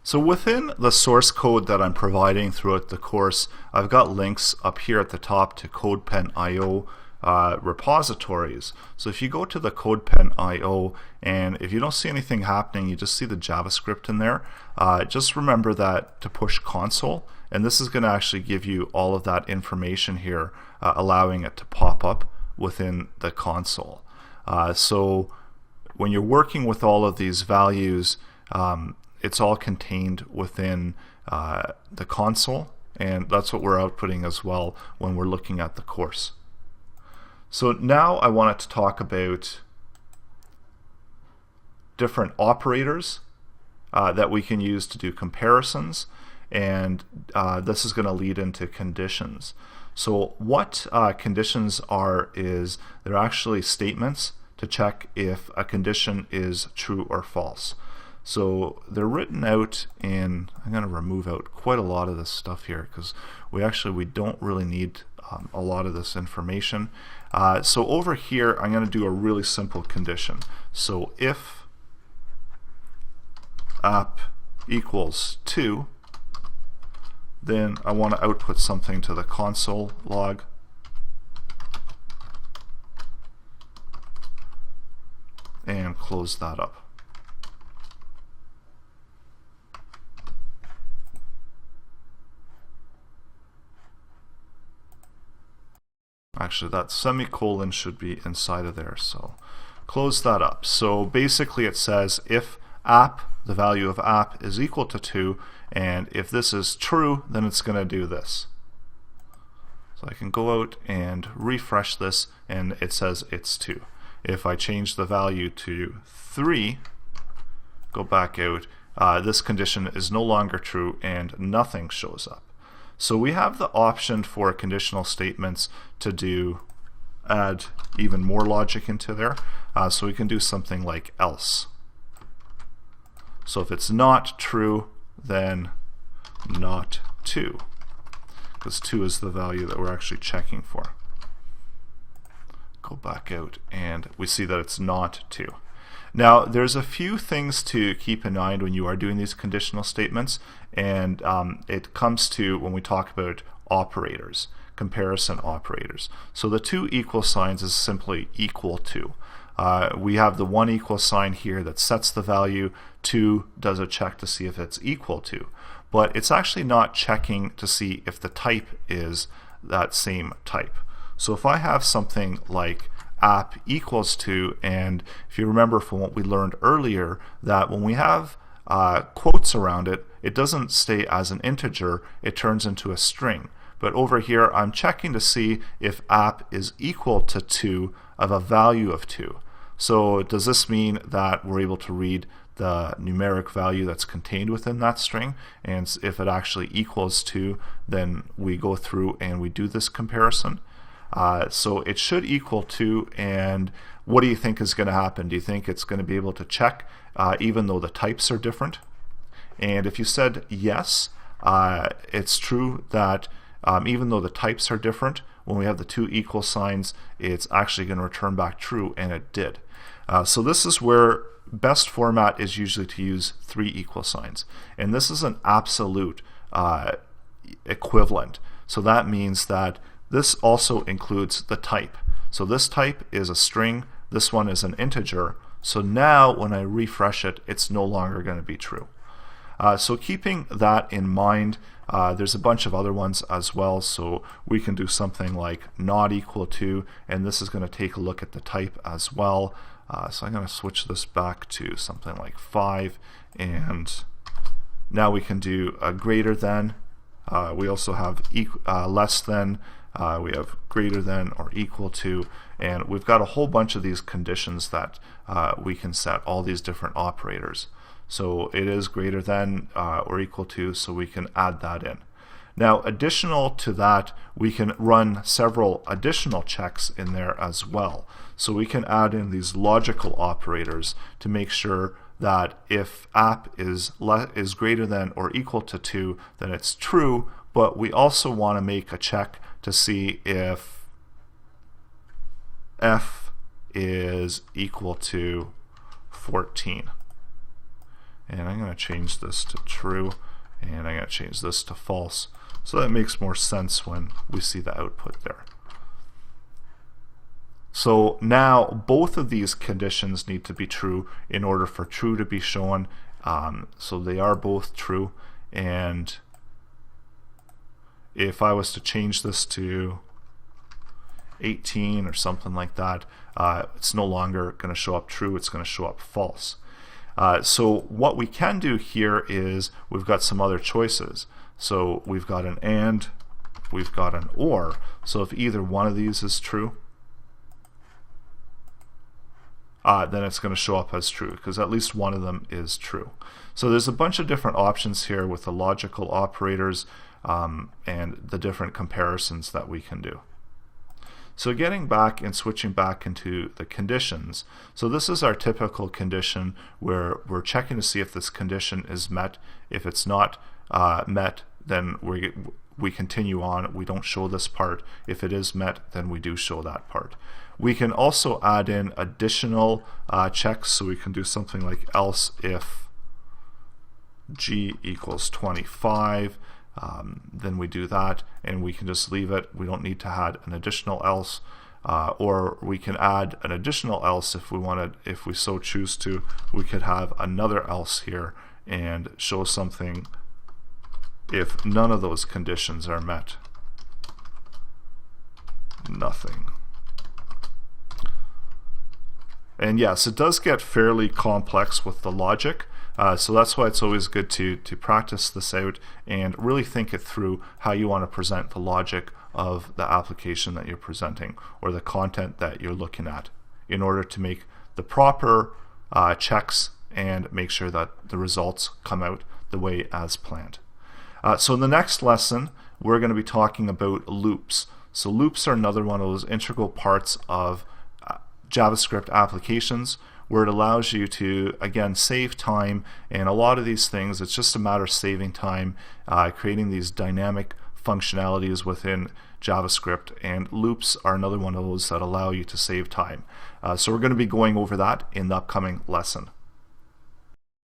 So within the source code that I'm providing throughout the course, I've got links up here at the top to CodePen.io repositories. So if you go to the CodePen.io and if you don't see anything happening, you just see the JavaScript in there, just remember that to push console, and this is going to actually give you all of that information here, allowing it to pop up within the console. So when you're working with all of these values, it's all contained within the console, and that's what we're outputting as well when we're looking at the course. So now I wanted to talk about different operators that we can use to do comparisons, and this is going to lead into conditions. So what conditions are is they're actually statements to check if a condition is true or false. So they're written out in, I'm going to remove out quite a lot of this stuff here because we don't really need a lot of this information. So over here I'm going to do a really simple condition. So if app equals 2, then I want to output something to the console log. And close that up. Actually, that semicolon should be inside of there, so close that up. So basically it says if app, the value of app, is equal to 2, and if this is true, then it's going to do this. So I can go out and refresh this, and it says it's 2. If I change the value to 3, go back out, this condition is no longer true and nothing shows up. So we have the option for conditional statements to add even more logic into there. So we can do something like else. So if it's not true, then not 2, because 2 is the value that we're actually checking for. Go back out and we see that it's not 2. Now there's a few things to keep in mind when you are doing these conditional statements, and it comes to when we talk about operators, comparison operators. So the 2 equal signs is simply equal to. We have the 1 equal sign here that sets the value, 2 does a check to see if it's equal to, but it's actually not checking to see if the type is that same type. So if I have something like app equals to, and if you remember from what we learned earlier, that when we have quotes around it, it doesn't stay as an integer, it turns into a string. But over here I'm checking to see if app is equal to 2 of a value of 2. So does this mean that we're able to read the numeric value that's contained within that string? And if it actually equals 2, then we go through and we do this comparison. So it should equal 2, and what do you think is going to happen? Do you think it's going to be able to check even though the types are different? And if you said yes, it's true that even though the types are different, when we have the 2 equal signs, it's actually going to return back true, and it did. So this is where best format is usually to use 3 equal signs, and this is an absolute equivalent. So that means that this also includes the type. So this type is a string, this one is an integer, so now when I refresh it, it's no longer going to be true. So keeping that in mind, there's a bunch of other ones as well. So we can do something like not equal to, and this is going to take a look at the type as well. So I'm going to switch this back to something like 5, and now we can do a greater than. We also have less than. We have greater than or equal to, and we've got a whole bunch of these conditions that we can set, all these different operators. So it is greater than or equal to, so we can add that in. Now additional to that, we can run several additional checks in there as well. So we can add in these logical operators to make sure that if app is greater than or equal to 2, then it's true, but we also want to make a check to see if f is equal to 14. and I'm going to change this to true, and I'm going to change this to false. So that makes more sense when we see the output there. So now both of these conditions need to be true in order for true to be shown. So they are both true, and if I was to change this to 18 or something like that, it's no longer going to show up true, it's going to show up false. So what we can do here is we've got some other choices. So we've got an and, we've got an or. So if either one of these is true, then it's going to show up as true, because at least one of them is true. So there's a bunch of different options here with the logical operators and the different comparisons that we can do. So getting back and switching back into the conditions. So this is our typical condition where we're checking to see if this condition is met. If it's not met, then we continue on. We don't show this part. If it is met, then we do show that part. We can also add in additional checks. So we can do something like else if g equals 25. Then we do that, and we can just leave it. We don't need to add an additional else, or we can add an additional else if we wanted. If we so choose to, we could have another else here and show something if none of those conditions are met. Nothing. And yes, it does get fairly complex with the logic. So that's why it's always good to practice this out and really think it through how you want to present the logic of the application that you're presenting or the content that you're looking at in order to make the proper checks and make sure that the results come out the way as planned. So in the next lesson, we're going to be talking about loops. So loops are another one of those integral parts of JavaScript applications, where it allows you to, again, save time. And a lot of these things, it's just a matter of saving time, creating these dynamic functionalities within JavaScript, and loops are another one of those that allow you to save time. So we're going to be going over that in the upcoming lesson.